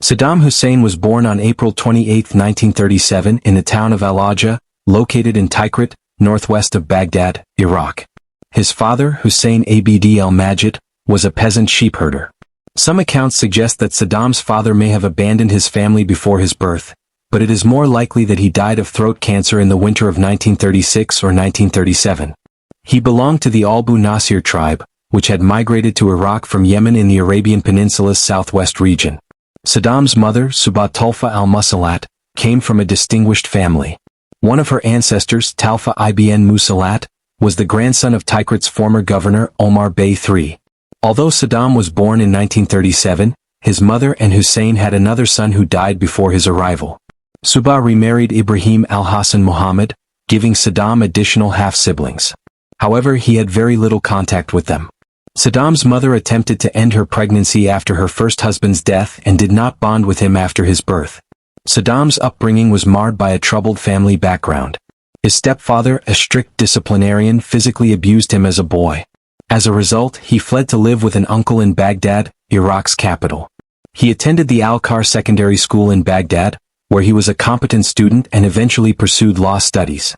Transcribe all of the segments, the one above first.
Saddam Hussein was born on April 28, 1937 in the town of Al-Ajah, located in Tikrit, northwest of Baghdad, Iraq. His father, Hussein Abd al-Majid, was a peasant sheep herder. Some accounts suggest that Saddam's father may have abandoned his family before his birth, but it is more likely that he died of throat cancer in the winter of 1936 or 1937. He belonged to the Albu Nasir tribe, which had migrated to Iraq from Yemen in the Arabian Peninsula's southwest region. Saddam's mother, Subatulfa al-Musalat, came from a distinguished family. One of her ancestors, Talfa ibn Musalat, was the grandson of Tikrit's former governor, Omar Bey III. Although Saddam was born in 1937, his mother and Hussein had another son who died before his arrival. Subah remarried Ibrahim al-Hassan Muhammad, giving Saddam additional half-siblings. However, he had very little contact with them. Saddam's mother attempted to end her pregnancy after her first husband's death and did not bond with him after his birth. Saddam's upbringing was marred by a troubled family background. His stepfather, a strict disciplinarian, physically abused him as a boy. As a result, he fled to live with an uncle in Baghdad, Iraq's capital. He attended the Al-Khar Secondary School in Baghdad, where he was a competent student and eventually pursued law studies.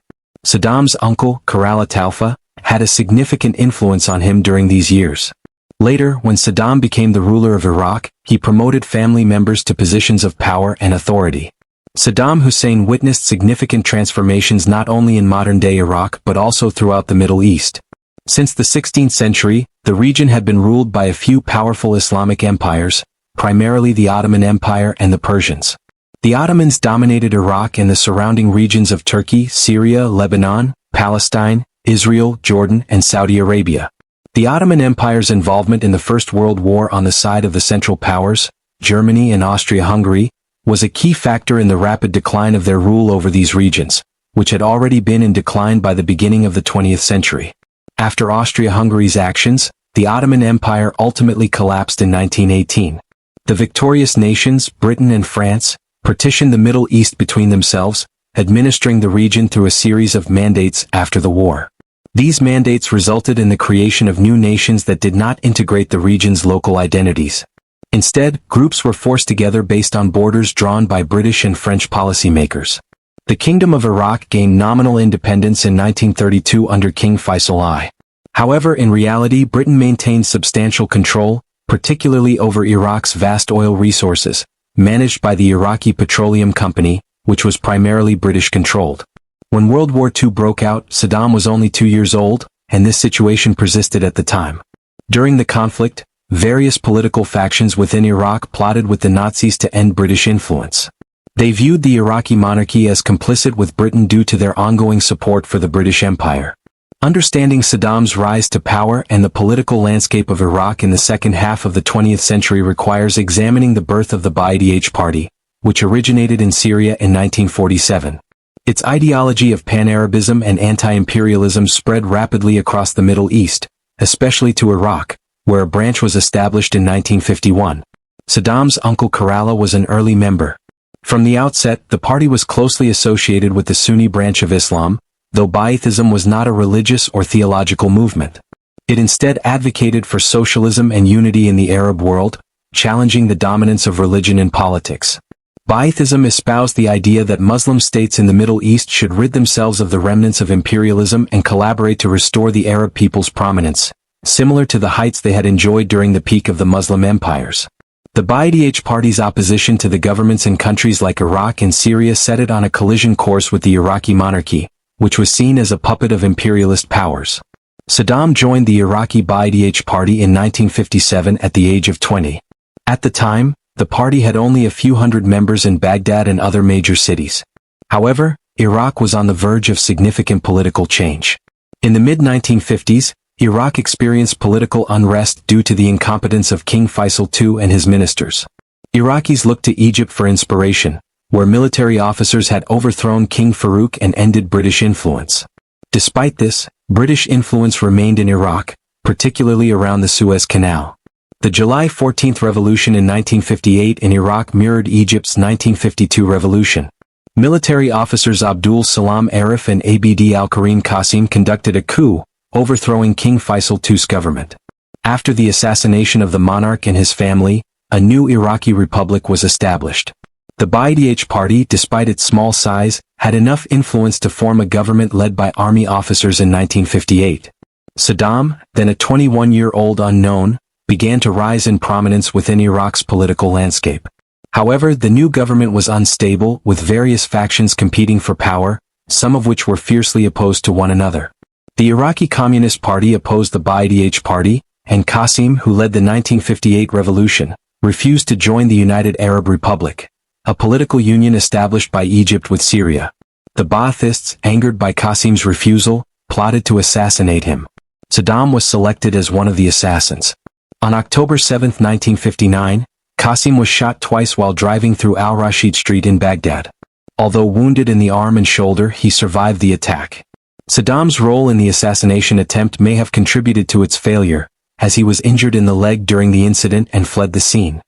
Saddam's uncle, Karala Talfa, had a significant influence on him during these years. Later, when Saddam became the ruler of Iraq, he promoted family members to positions of power and authority. Saddam Hussein witnessed significant transformations not only in modern-day Iraq but also throughout the Middle East. Since the 16th century, the region had been ruled by a few powerful Islamic empires, primarily the Ottoman Empire and the Persians. The Ottomans dominated Iraq and the surrounding regions of Turkey, Syria, Lebanon, Palestine, Israel, Jordan, and Saudi Arabia. The Ottoman Empire's involvement in the First World War on the side of the Central Powers, Germany and Austria-Hungary, was a key factor in the rapid decline of their rule over these regions, which had already been in decline by the beginning of the 20th century. After Austria-Hungary's actions, the Ottoman Empire ultimately collapsed in 1918. The victorious nations, Britain and France, partitioned the Middle East between themselves, administering the region through a series of mandates after the war. These mandates resulted in the creation of new nations that did not integrate the region's local identities. Instead, groups were forced together based on borders drawn by British and French policymakers. The Kingdom of Iraq gained nominal independence in 1932 under King Faisal I. However, in reality, Britain maintained substantial control, particularly over Iraq's vast oil resources, managed by the Iraqi Petroleum Company, which was primarily British-controlled. When World War II broke out, Saddam was only 2 years old, and this situation persisted at the time. During the conflict, various political factions within Iraq plotted with the Nazis to end British influence. They viewed the Iraqi monarchy as complicit with Britain due to their ongoing support for the British Empire. Understanding Saddam's rise to power and the political landscape of Iraq in the second half of the 20th century requires examining the birth of the Ba'ath Party, which originated in Syria in 1947. Its ideology of pan-Arabism and anti-imperialism spread rapidly across the Middle East, especially to Iraq, where a branch was established in 1951. Saddam's uncle Karala was an early member. From the outset, the party was closely associated with the Sunni branch of Islam, though Ba'athism was not a religious or theological movement. It instead advocated for socialism and unity in the Arab world, challenging the dominance of religion in politics. Ba'athism espoused the idea that Muslim states in the Middle East should rid themselves of the remnants of imperialism and collaborate to restore the Arab people's prominence, similar to the heights they had enjoyed during the peak of the Muslim empires. The Ba'ath Party's opposition to the governments in countries like Iraq and Syria set it on a collision course with the Iraqi monarchy, which was seen as a puppet of imperialist powers. Saddam joined the Iraqi Ba'ath Party in 1957 at the age of 20. At the time, the party had only a few hundred members in Baghdad and other major cities. However, Iraq was on the verge of significant political change. In the mid-1950s, Iraq experienced political unrest due to the incompetence of King Faisal II and his ministers. Iraqis looked to Egypt for inspiration, where military officers had overthrown King Farouk and ended British influence. Despite this, British influence remained in Iraq, particularly around the Suez Canal. The July 14th revolution in 1958 in Iraq mirrored Egypt's 1952 revolution. Military officers Abdul Salam Arif and Abd al-Karim Qasim conducted a coup, overthrowing King Faisal II's government. After the assassination of the monarch and his family, a new Iraqi republic was established. The Ba'ath Party, despite its small size, had enough influence to form a government led by army officers in 1958. Saddam, then a 21-year-old unknown, began to rise in prominence within Iraq's political landscape. However, the new government was unstable, with various factions competing for power, some of which were fiercely opposed to one another. The Iraqi Communist Party opposed the Ba'ath Party, and Qasim, who led the 1958 revolution, refused to join the United Arab Republic, a political union established by Egypt with Syria. The Ba'athists, angered by Qasim's refusal, plotted to assassinate him. Saddam was selected as one of the assassins. On October 7, 1959, Qasim was shot twice while driving through Al-Rashid Street in Baghdad. Although wounded in the arm and shoulder, he survived the attack. Saddam's role in the assassination attempt may have contributed to its failure, as he was injured in the leg during the incident and fled the scene.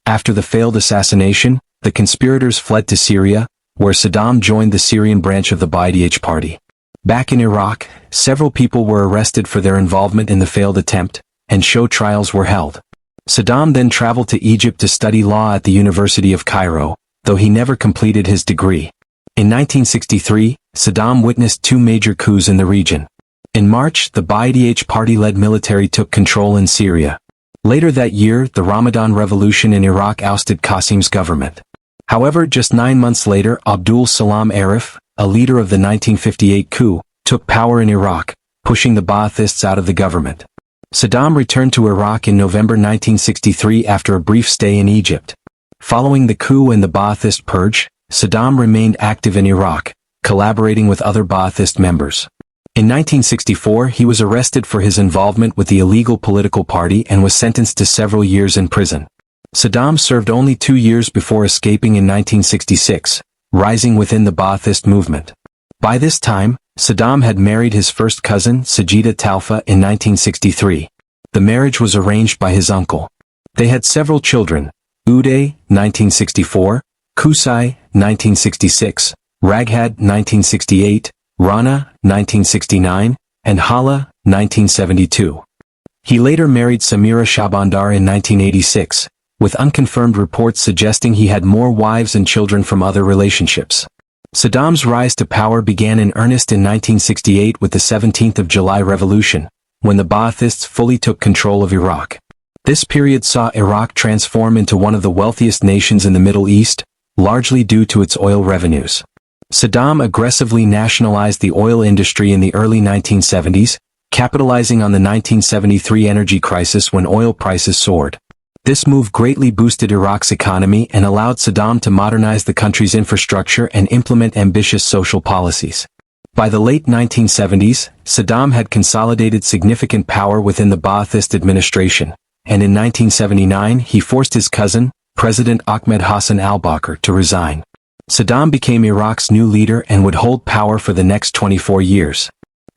After the failed assassination, the conspirators fled to Syria, where Saddam joined the Syrian branch of the Ba'ath Party. Back in Iraq, several people were arrested for their involvement in the failed attempt, and show trials were held. Saddam then traveled to Egypt to study law at the University of Cairo, though he never completed his degree. In 1963, Saddam witnessed two major coups in the region. In March, the Ba'ath Party-led military took control in Syria. Later that year, the Ramadan Revolution in Iraq ousted Qasim's government. However, just 9 months later, Abdul Salam Arif, a leader of the 1958 coup, took power in Iraq, pushing the Ba'athists out of the government. Saddam returned to Iraq in November 1963 after a brief stay in Egypt. Following the coup and the Ba'athist purge, Saddam remained active in Iraq, collaborating with other Ba'athist members. In 1964, he was arrested for his involvement with the illegal political party and was sentenced to several years in prison. Saddam served only 2 years before escaping in 1966, rising within the Ba'athist movement. By this time, Saddam had married his first cousin, Sajida Talfa, in 1963. The marriage was arranged by his uncle. They had several children: Uday, 1964, Qusay, 1966, Raghad, 1968, Rana, 1969, and Hala, 1972. He later married Samira Shabandar in 1986, with unconfirmed reports suggesting he had more wives and children from other relationships. Saddam's rise to power began in earnest in 1968 with the 17th of July Revolution, when the Ba'athists fully took control of Iraq. This period saw Iraq transform into one of the wealthiest nations in the Middle East, largely due to its oil revenues. Saddam aggressively nationalized the oil industry in the early 1970s, capitalizing on the 1973 energy crisis when oil prices soared. This move greatly boosted Iraq's economy and allowed Saddam to modernize the country's infrastructure and implement ambitious social policies. By the late 1970s, Saddam had consolidated significant power within the Ba'athist administration, and in 1979 he forced his cousin, President Ahmed Hassan al-Bakr, to resign. Saddam became Iraq's new leader and would hold power for the next 24 years.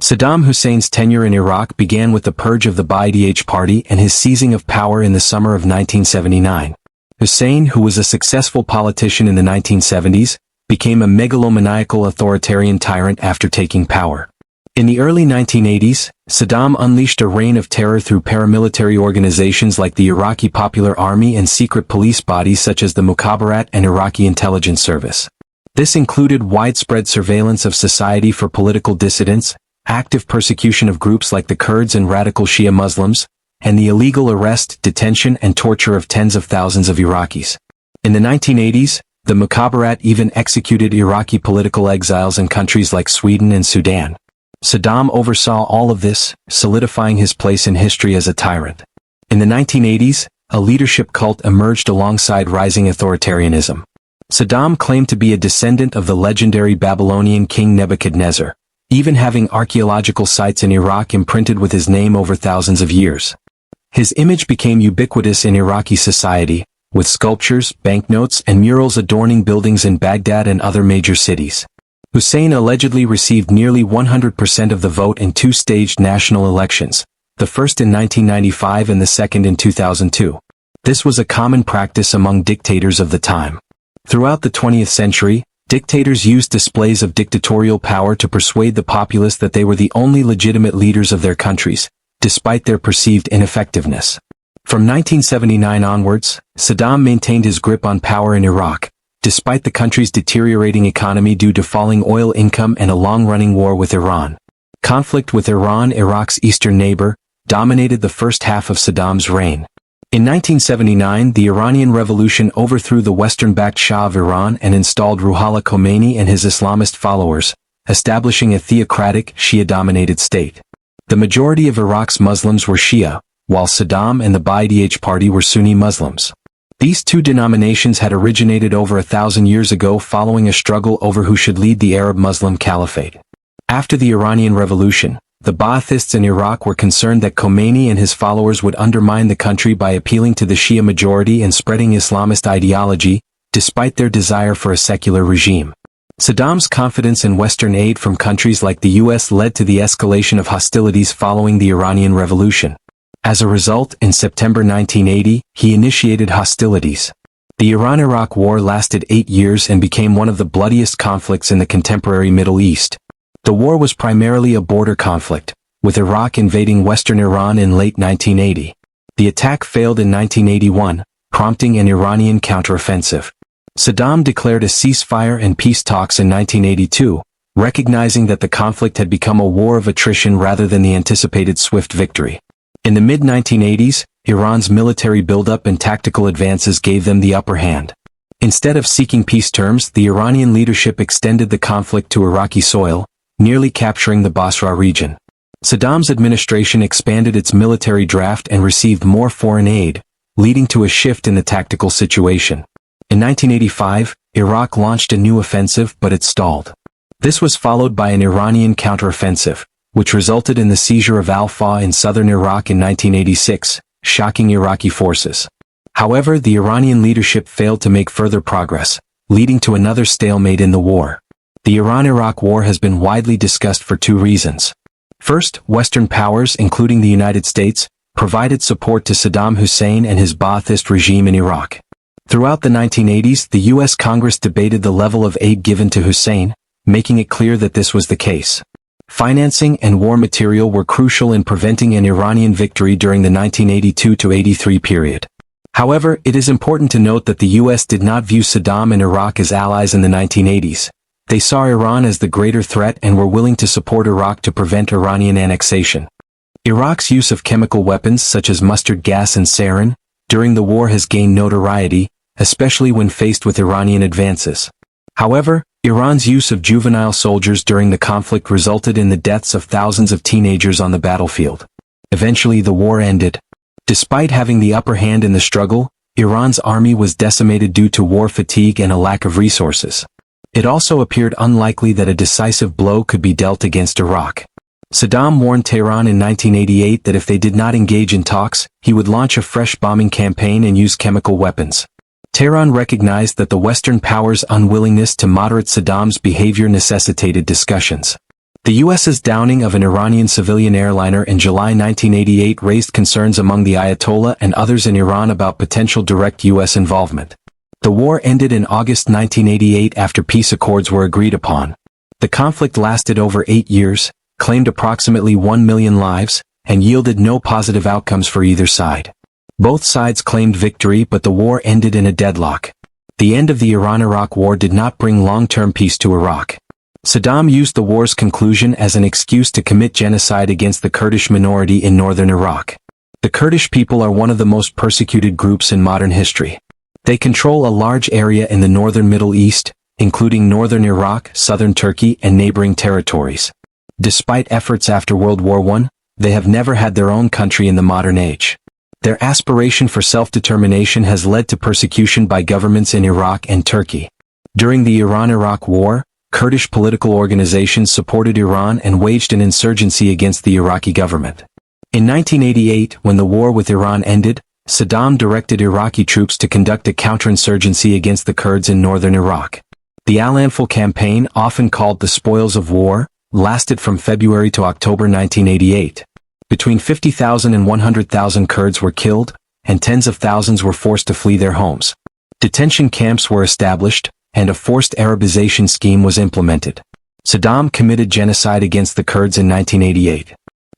Saddam Hussein's tenure in Iraq began with the purge of the Ba'ath Party and his seizing of power in the summer of 1979. Hussein, who was a successful politician in the 1970s, became a megalomaniacal authoritarian tyrant after taking power. In the early 1980s, Saddam unleashed a reign of terror through paramilitary organizations like the Iraqi Popular Army and secret police bodies such as the Mukhabarat and Iraqi Intelligence Service. This included widespread surveillance of society for political dissidents, active persecution of groups like the Kurds and radical Shia Muslims, and the illegal arrest, detention, and torture of tens of thousands of Iraqis. In the 1980s, the Mukhabarat even executed Iraqi political exiles in countries like Sweden and Sudan. Saddam oversaw all of this, solidifying his place in history as a tyrant. In the 1980s, a leadership cult emerged alongside rising authoritarianism. Saddam claimed to be a descendant of the legendary Babylonian king Nebuchadnezzar, even having archaeological sites in Iraq imprinted with his name over thousands of years. His image became ubiquitous in Iraqi society, with sculptures, banknotes, and murals adorning buildings in Baghdad and other major cities. Hussein allegedly received nearly 100% of the vote in two staged national elections, the first in 1995 and the second in 2002. This was a common practice among dictators of the time. Throughout the 20th century, dictators used displays of dictatorial power to persuade the populace that they were the only legitimate leaders of their countries, despite their perceived ineffectiveness. From 1979 onwards, Saddam maintained his grip on power in Iraq, despite the country's deteriorating economy due to falling oil income and a long-running war with Iran. Conflict with Iran, Iraq's eastern neighbor, dominated the first half of Saddam's reign. In 1979, the Iranian Revolution overthrew the Western-backed Shah of Iran and installed Ruhollah Khomeini and his Islamist followers, establishing a theocratic, Shia-dominated state. The majority of Iraq's Muslims were Shia, while Saddam and the Ba'ath Party were Sunni Muslims. These two denominations had originated over 1,000 years ago following a struggle over who should lead the Arab Muslim Caliphate. After the Iranian Revolution, the Ba'athists in Iraq were concerned that Khomeini and his followers would undermine the country by appealing to the Shia majority and spreading Islamist ideology, despite their desire for a secular regime. Saddam's confidence in Western aid from countries like the U.S. led to the escalation of hostilities following the Iranian Revolution. As a result, in September 1980, he initiated hostilities. The Iran-Iraq War lasted 8 years and became one of the bloodiest conflicts in the contemporary Middle East. The war was primarily a border conflict, with Iraq invading western Iran in late 1980. The attack failed in 1981, prompting an Iranian counteroffensive. Saddam declared a ceasefire and peace talks in 1982, recognizing that the conflict had become a war of attrition rather than the anticipated swift victory. In the mid-1980s, Iran's military buildup and tactical advances gave them the upper hand. Instead of seeking peace terms, the Iranian leadership extended the conflict to Iraqi soil, nearly capturing the Basra region. Saddam's administration expanded its military draft and received more foreign aid, leading to a shift in the tactical situation. In 1985, Iraq launched a new offensive, but it stalled. This was followed by an Iranian counteroffensive, which resulted in the seizure of Al-Fa in southern Iraq in 1986, shocking Iraqi forces. However, the Iranian leadership failed to make further progress, leading to another stalemate in the war. The Iran-Iraq War has been widely discussed for two reasons. First, Western powers, including the United States, provided support to Saddam Hussein and his Ba'athist regime in Iraq. Throughout the 1980s, the U.S. Congress debated the level of aid given to Hussein, making it clear that this was the case. Financing and war material were crucial in preventing an Iranian victory during the 1982-83 period. However, it is important to note that the U.S. did not view Saddam and Iraq as allies in the 1980s. They saw Iran as the greater threat and were willing to support Iraq to prevent Iranian annexation. Iraq's use of chemical weapons such as mustard gas and sarin during the war has gained notoriety, especially when faced with Iranian advances. However, Iran's use of juvenile soldiers during the conflict resulted in the deaths of thousands of teenagers on the battlefield. Eventually the war ended. Despite having the upper hand in the struggle, Iran's army was decimated due to war fatigue and a lack of resources. It also appeared unlikely that a decisive blow could be dealt against Iraq. Saddam warned Tehran in 1988 that if they did not engage in talks, he would launch a fresh bombing campaign and use chemical weapons. Tehran recognized that the Western powers' unwillingness to moderate Saddam's behavior necessitated discussions. The U.S.'s downing of an Iranian civilian airliner in July 1988 raised concerns among the Ayatollah and others in Iran about potential direct U.S. involvement. The war ended in August 1988 after peace accords were agreed upon. The conflict lasted over 8 years, claimed approximately 1 million lives, and yielded no positive outcomes for either side. Both sides claimed victory, but the war ended in a deadlock. The end of the Iran-Iraq War did not bring long-term peace to Iraq. Saddam used the war's conclusion as an excuse to commit genocide against the Kurdish minority in northern Iraq. The Kurdish people are one of the most persecuted groups in modern history. They control a large area in the northern Middle East, including northern Iraq, southern Turkey, and neighboring territories. Despite efforts after World War I, they have never had their own country in the modern age. Their aspiration for self-determination has led to persecution by governments in Iraq and Turkey. During the Iran-Iraq War, Kurdish political organizations supported Iran and waged an insurgency against the Iraqi government. In 1988, when the war with Iran ended, Saddam directed Iraqi troops to conduct a counterinsurgency against the Kurds in northern Iraq. The Al-Anfal campaign, often called the Spoils of War, lasted from February to October 1988. Between 50,000 and 100,000 Kurds were killed, and tens of thousands were forced to flee their homes. Detention camps were established, and a forced Arabization scheme was implemented. Saddam committed genocide against the Kurds in 1988.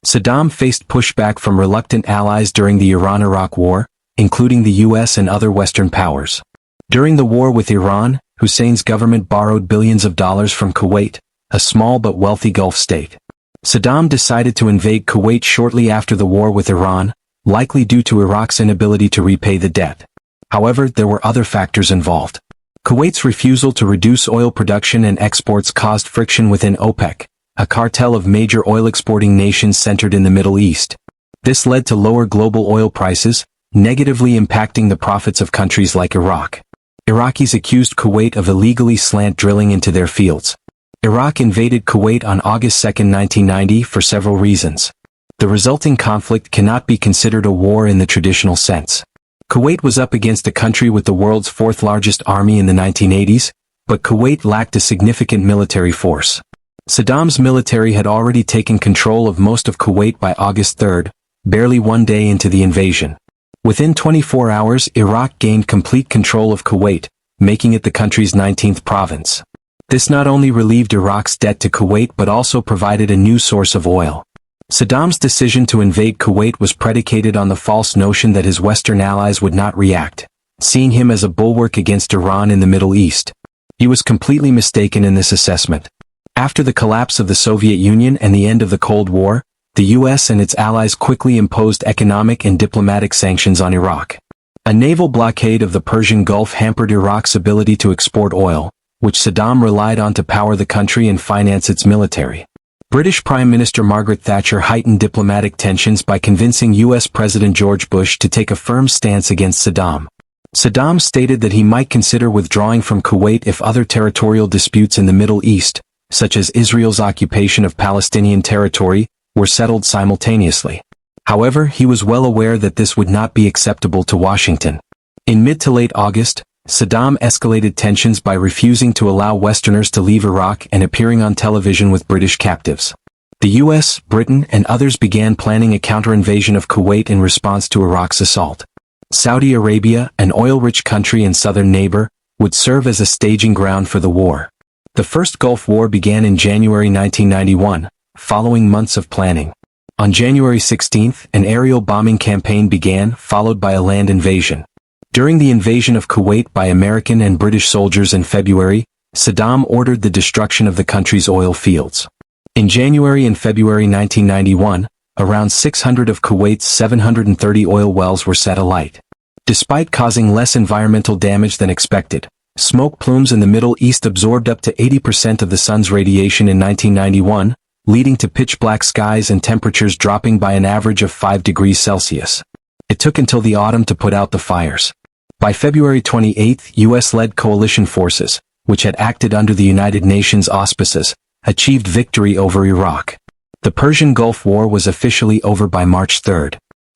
Saddam faced pushback from reluctant allies during the Iran-Iraq War, including the US and other Western powers. During the war with Iran, Hussein's government borrowed billions of dollars from Kuwait, a small but wealthy Gulf state. Saddam decided to invade Kuwait shortly after the war with Iran, likely due to Iraq's inability to repay the debt. However, there were other factors involved. Kuwait's refusal to reduce oil production and exports caused friction within OPEC, a cartel of major oil-exporting nations centered in the Middle East. This led to lower global oil prices, negatively impacting the profits of countries like Iraq. Iraqis accused Kuwait of illegally slant drilling into their fields. Iraq invaded Kuwait on August 2, 1990 for several reasons. The resulting conflict cannot be considered a war in the traditional sense. Kuwait was up against a country with the world's fourth-largest army in the 1980s, but Kuwait lacked a significant military force. Saddam's military had already taken control of most of Kuwait by August 3, barely one day into the invasion. Within 24 hours, Iraq gained complete control of Kuwait, making it the country's 19th province. This not only relieved Iraq's debt to Kuwait but also provided a new source of oil. Saddam's decision to invade Kuwait was predicated on the false notion that his Western allies would not react, seeing him as a bulwark against Iran in the Middle East. He was completely mistaken in this assessment. After the collapse of the Soviet Union and the end of the Cold War, the US and its allies quickly imposed economic and diplomatic sanctions on Iraq. A naval blockade of the Persian Gulf hampered Iraq's ability to export oil, which Saddam relied on to power the country and finance its military. British Prime Minister Margaret Thatcher heightened diplomatic tensions by convincing US President George Bush to take a firm stance against Saddam. Saddam stated that he might consider withdrawing from Kuwait if other territorial disputes in the Middle East, such as Israel's occupation of Palestinian territory, were settled simultaneously. However, he was well aware that this would not be acceptable to Washington. In mid to late August, Saddam escalated tensions by refusing to allow Westerners to leave Iraq and appearing on television with British captives. The US, Britain, and others began planning a counter-invasion of Kuwait in response to Iraq's assault. Saudi Arabia, an oil-rich country and southern neighbor, would serve as a staging ground for the war. The First Gulf War began in January 1991, following months of planning. On January 16, an aerial bombing campaign began, followed by a land invasion. During the invasion of Kuwait by American and British soldiers in February, Saddam ordered the destruction of the country's oil fields. In January and February 1991, around 600 of Kuwait's 730 oil wells were set alight. Despite causing less environmental damage than expected, smoke plumes in the Middle East absorbed up to 80% of the sun's radiation in 1991, leading to pitch-black skies and temperatures dropping by an average of 5 degrees Celsius. It took until the autumn to put out the fires. By February 28, US-led coalition forces, which had acted under the United Nations auspices, achieved victory over Iraq. The Persian Gulf War was officially over by March 3.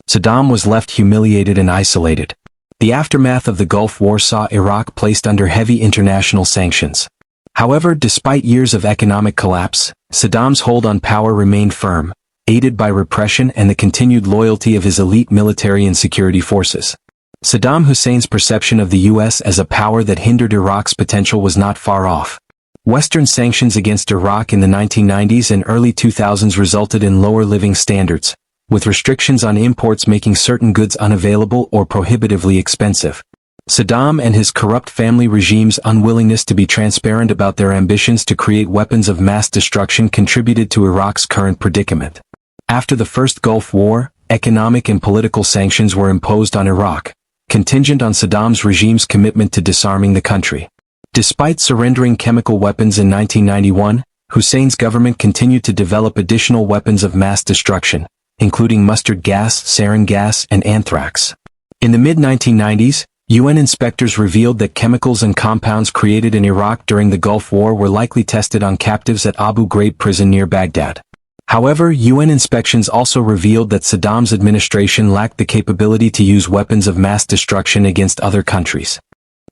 Saddam was left humiliated and isolated. The aftermath of the Gulf War saw Iraq placed under heavy international sanctions. However, despite years of economic collapse, Saddam's hold on power remained firm, aided by repression and the continued loyalty of his elite military and security forces. Saddam Hussein's perception of the US as a power that hindered Iraq's potential was not far off. Western sanctions against Iraq in the 1990s and early 2000s resulted in lower living standards, with restrictions on imports making certain goods unavailable or prohibitively expensive. Saddam and his corrupt family regime's unwillingness to be transparent about their ambitions to create weapons of mass destruction contributed to Iraq's current predicament. After the First Gulf War, economic and political sanctions were imposed on Iraq, contingent on Saddam's regime's commitment to disarming the country. Despite surrendering chemical weapons in 1991, Hussein's government continued to develop additional weapons of mass destruction, including mustard gas, sarin gas, and anthrax. In the mid-1990s, UN inspectors revealed that chemicals and compounds created in Iraq during the Gulf War were likely tested on captives at Abu Ghraib prison near Baghdad. However, UN inspections also revealed that Saddam's administration lacked the capability to use weapons of mass destruction against other countries.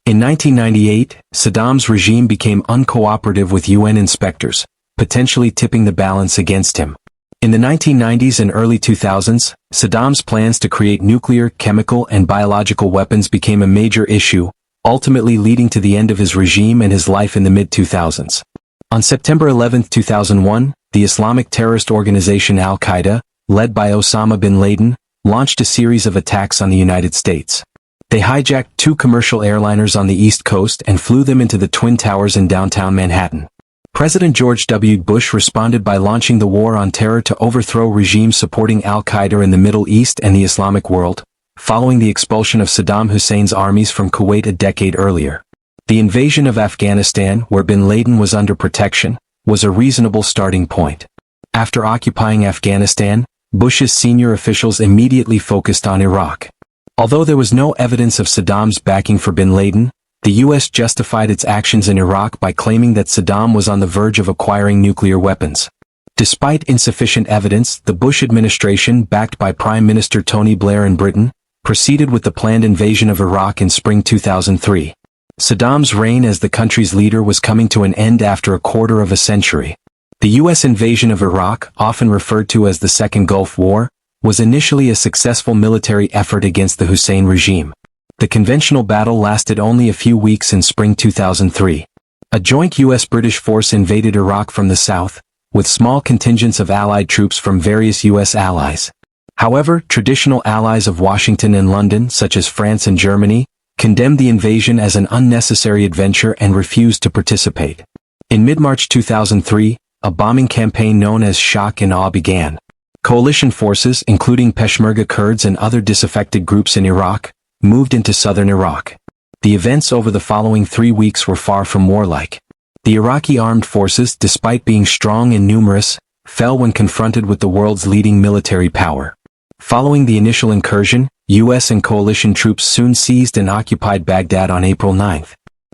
In 1998, Saddam's regime became uncooperative with UN inspectors, potentially tipping the balance against him. In the 1990s and early 2000s, Saddam's plans to create nuclear, chemical, and biological weapons became a major issue, ultimately leading to the end of his regime and his life in the mid-2000s. On September 11, 2001, the Islamic terrorist organization Al-Qaeda, led by Osama bin Laden, launched a series of attacks on the United States. They hijacked 2 commercial airliners on the East Coast and flew them into the Twin Towers in downtown Manhattan. President George W. Bush responded by launching the War on Terror to overthrow regimes supporting al-Qaeda in the Middle East and the Islamic world, following the expulsion of Saddam Hussein's armies from Kuwait a decade earlier. The invasion of Afghanistan, where bin Laden was under protection, was a reasonable starting point. After occupying Afghanistan, Bush's senior officials immediately focused on Iraq. Although there was no evidence of Saddam's backing for bin Laden, the U.S. justified its actions in Iraq by claiming that Saddam was on the verge of acquiring nuclear weapons. Despite insufficient evidence, the Bush administration, backed by Prime Minister Tony Blair in Britain, proceeded with the planned invasion of Iraq in spring 2003. Saddam's reign as the country's leader was coming to an end after a quarter of a century. The U.S. invasion of Iraq, often referred to as the Second Gulf War, was initially a successful military effort against the Hussein regime. The conventional battle lasted only a few weeks in spring 2003. A joint U.S.-British force invaded Iraq from the south, with small contingents of Allied troops from various U.S. allies. However, traditional allies of Washington and London, such as France and Germany, condemned the invasion as an unnecessary adventure and refused to participate. In mid-March 2003, a bombing campaign known as Shock and Awe began. Coalition forces, including Peshmerga Kurds and other disaffected groups in Iraq, moved into southern Iraq. The events over the following 3 weeks were far from warlike. The Iraqi armed forces, despite being strong and numerous, fell when confronted with the world's leading military power. Following the initial incursion, U.S. and coalition troops soon seized and occupied Baghdad on April 9.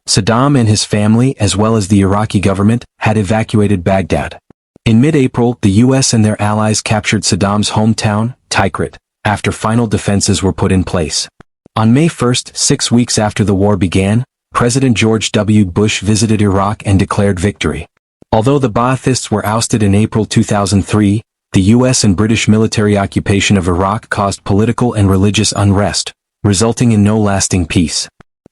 Saddam and his family, as well as the Iraqi government, had evacuated Baghdad. In mid-April, the U.S. and their allies captured Saddam's hometown, Tikrit, after final defenses were put in place. On May 1, 6 weeks after the war began, President George W. Bush visited Iraq and declared victory. Although the Baathists were ousted in April 2003, the U.S. and British military occupation of Iraq caused political and religious unrest, resulting in no lasting peace.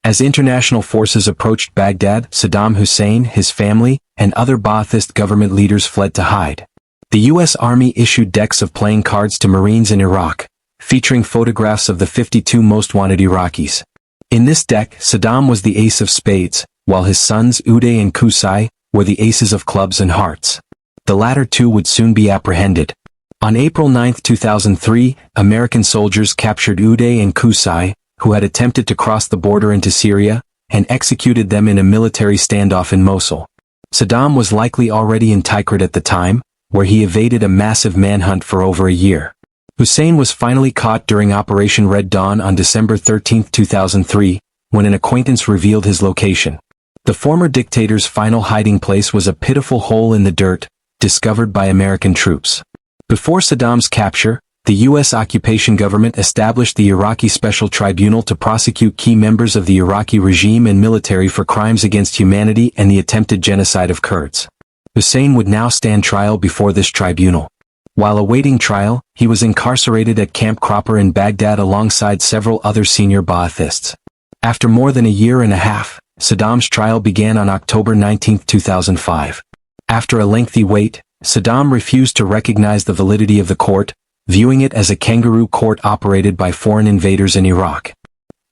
As international forces approached Baghdad, Saddam Hussein, his family, and other Baathist government leaders fled to hide. The U.S. Army issued decks of playing cards to Marines in Iraq, featuring photographs of the 52 most wanted Iraqis. In this deck, Saddam was the ace of spades, while his sons Uday and Qusay were the aces of clubs and hearts. The latter two would soon be apprehended. On April 9, 2003, American soldiers captured Uday and Qusay, who had attempted to cross the border into Syria, and executed them in a military standoff in Mosul. Saddam was likely already in Tikrit at the time, where he evaded a massive manhunt for over a year. Hussein was finally caught during Operation Red Dawn on December 13, 2003, when an acquaintance revealed his location. The former dictator's final hiding place was a pitiful hole in the dirt, discovered by American troops. Before Saddam's capture, the U.S. occupation government established the Iraqi Special Tribunal to prosecute key members of the Iraqi regime and military for crimes against humanity and the attempted genocide of Kurds. Hussein would now stand trial before this tribunal. While awaiting trial, he was incarcerated at Camp Cropper in Baghdad alongside several other senior Baathists. After more than a year and a half, Saddam's trial began on October 19, 2005. After a lengthy wait, Saddam refused to recognize the validity of the court, viewing it as a kangaroo court operated by foreign invaders in Iraq.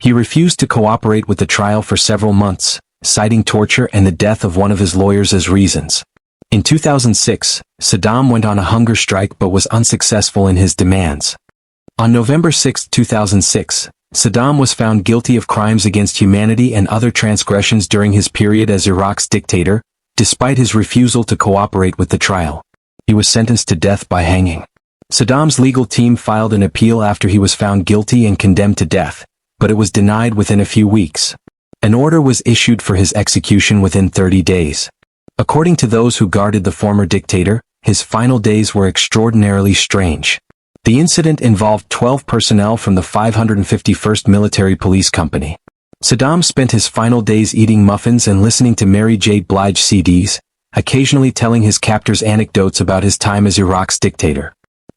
He refused to cooperate with the trial for several months, citing torture and the death of one of his lawyers as reasons. In 2006, Saddam went on a hunger strike but was unsuccessful in his demands. On November 6, 2006, Saddam was found guilty of crimes against humanity and other transgressions during his period as Iraq's dictator, despite his refusal to cooperate with the trial. He was sentenced to death by hanging. Saddam's legal team filed an appeal after he was found guilty and condemned to death, but it was denied within a few weeks. An order was issued for his execution within 30 days. According to those who guarded the former dictator, his final days were extraordinarily strange. The incident involved 12 personnel from the 551st Military Police Company. Saddam spent his final days eating muffins and listening to Mary J. Blige CDs, occasionally telling his captors anecdotes about his time as Iraq's dictator.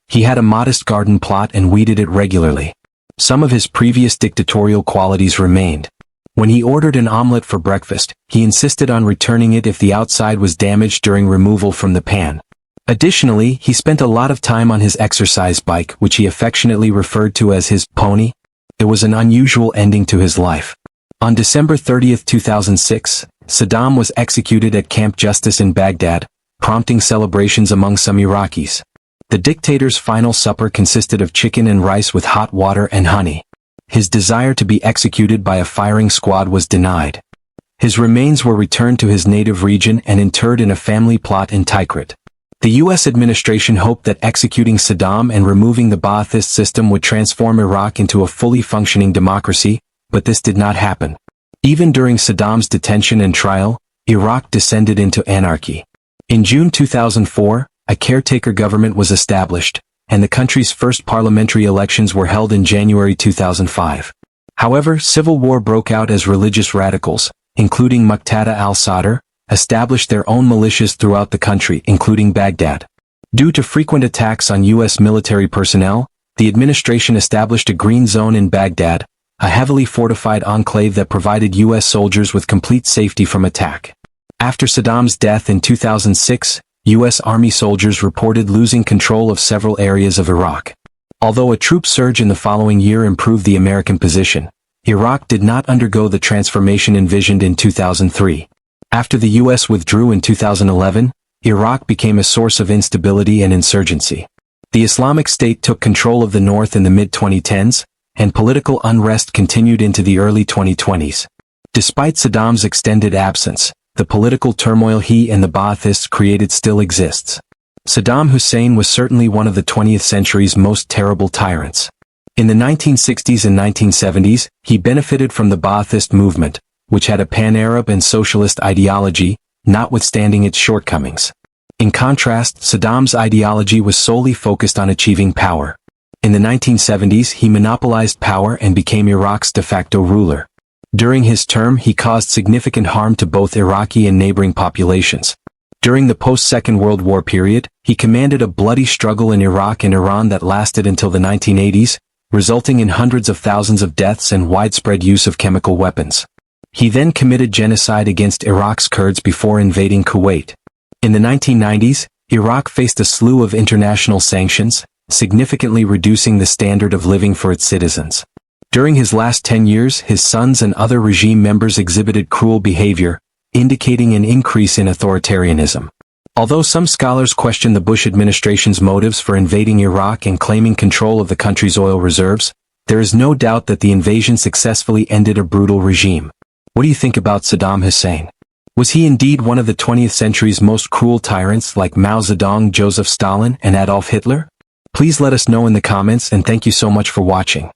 He had a modest garden plot and weeded it regularly. Some of his previous dictatorial qualities remained. When he ordered an omelet for breakfast, he insisted on returning it if the outside was damaged during removal from the pan. Additionally, he spent a lot of time on his exercise bike, which he affectionately referred to as his pony. It was an unusual ending to his life. On December 30, 2006, Saddam was executed at Camp Justice in Baghdad, prompting celebrations among some Iraqis. The dictator's final supper consisted of chicken and rice with hot water and honey. His desire to be executed by a firing squad was denied. His remains were returned to his native region and interred in a family plot in Tikrit. The U.S. administration hoped that executing Saddam and removing the Ba'athist system would transform Iraq into a fully functioning democracy, but this did not happen. Even during Saddam's detention and trial, Iraq descended into anarchy. In June 2004, a caretaker government was established, and the country's first parliamentary elections were held in January 2005. However, civil war broke out as religious radicals, including Muqtada al-Sadr, established their own militias throughout the country, including Baghdad. Due to frequent attacks on U.S. military personnel, the administration established a green zone in Baghdad, a heavily fortified enclave that provided U.S. soldiers with complete safety from attack. After Saddam's death in 2006, U.S. Army soldiers reported losing control of several areas of Iraq. Although a troop surge in the following year improved the American position, Iraq did not undergo the transformation envisioned in 2003. After the U.S. withdrew in 2011, Iraq became a source of instability and insurgency. The Islamic State took control of the north in the mid-2010s, and political unrest continued into the early 2020s. Despite Saddam's extended absence, the political turmoil he and the Ba'athists created still exists. Saddam Hussein was certainly one of the 20th century's most terrible tyrants. In the 1960s and 1970s, he benefited from the Ba'athist movement, which had a pan-Arab and socialist ideology, notwithstanding its shortcomings. In contrast, Saddam's ideology was solely focused on achieving power. In the 1970s, he monopolized power and became Iraq's de facto ruler. During his term, he caused significant harm to both Iraqi and neighboring populations. During the post-Second World War period, he commanded a bloody struggle in Iraq and Iran that lasted until the 1980s, resulting in hundreds of thousands of deaths and widespread use of chemical weapons. He then committed genocide against Iraq's Kurds before invading Kuwait. In the 1990s, Iraq faced a slew of international sanctions, significantly reducing the standard of living for its citizens. During his last 10 years, his sons and other regime members exhibited cruel behavior, indicating an increase in authoritarianism. Although some scholars question the Bush administration's motives for invading Iraq and claiming control of the country's oil reserves, there is no doubt that the invasion successfully ended a brutal regime. What do you think about Saddam Hussein? Was he indeed one of the 20th century's most cruel tyrants like Mao Zedong, Joseph Stalin, and Adolf Hitler? Please let us know in the comments, and thank you so much for watching.